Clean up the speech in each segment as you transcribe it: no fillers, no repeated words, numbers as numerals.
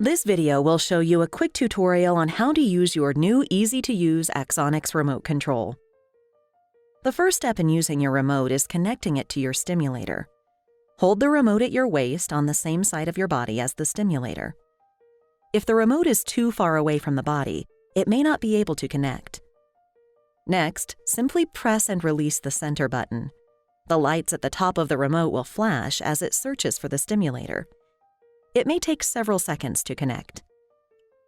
This video will show you a quick tutorial on how to use your new easy-to-use Axonics Remote Control. The first step in using your remote is connecting it to your stimulator. Hold the remote at your waist on the same side of your body as the stimulator. If the remote is too far away from the body, it may not be able to connect. Next, simply press and release the center button. The lights at the top of the remote will flash as it searches for the stimulator. It may take several seconds to connect.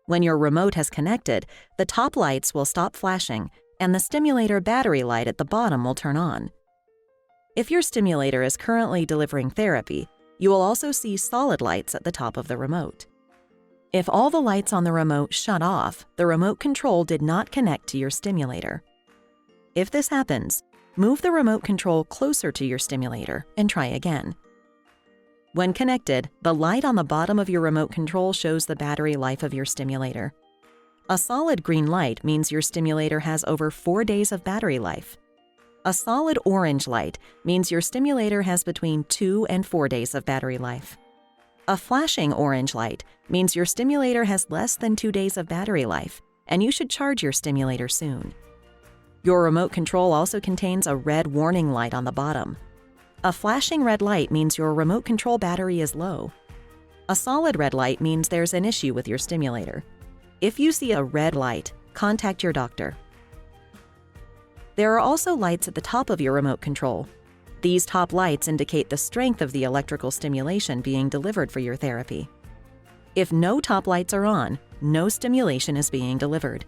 When your remote has connected, the top lights will stop flashing and the stimulator battery light at the bottom will turn on. If your stimulator is currently delivering therapy, you will also see solid lights at the top of the remote. If all the lights on the remote shut off, the remote control did not connect to your stimulator. If this happens, move the remote control closer to your stimulator and try again. When connected, the light on the bottom of your remote control shows the battery life of your stimulator. A solid green light means your stimulator has over 4 days of battery life. A solid orange light means your stimulator has between 2 and 4 days of battery life. A flashing orange light means your stimulator has less than 2 days of battery life, and you should charge your stimulator soon. Your remote control also contains a red warning light on the bottom. A flashing red light means your remote control battery is low. A solid red light means there's an issue with your stimulator. If you see a red light, contact your doctor. There are also lights at the top of your remote control. These top lights indicate the strength of the electrical stimulation being delivered for your therapy. If no top lights are on, no stimulation is being delivered.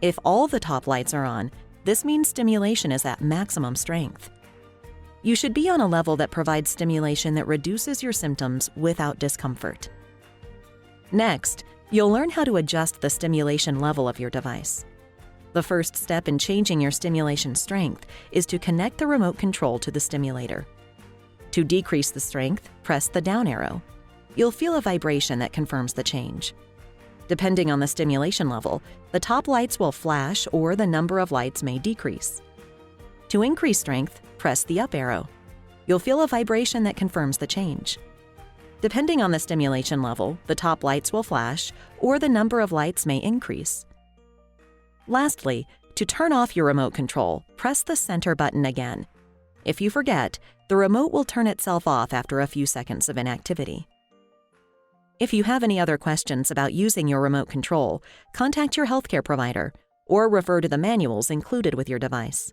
If all the top lights are on, this means stimulation is at maximum strength. You should be on a level that provides stimulation that reduces your symptoms without discomfort. Next, you'll learn how to adjust the stimulation level of your device. The first step in changing your stimulation strength is to connect the remote control to the stimulator. To decrease the strength, press the down arrow. You'll feel a vibration that confirms the change. Depending on the stimulation level, the top lights will flash or the number of lights may decrease. To increase strength, press the up arrow. You'll feel a vibration that confirms the change. Depending on the stimulation level, the top lights will flash or the number of lights may increase. Lastly, to turn off your remote control, press the center button again. If you forget, the remote will turn itself off after a few seconds of inactivity. If you have any other questions about using your remote control, contact your healthcare provider or refer to the manuals included with your device.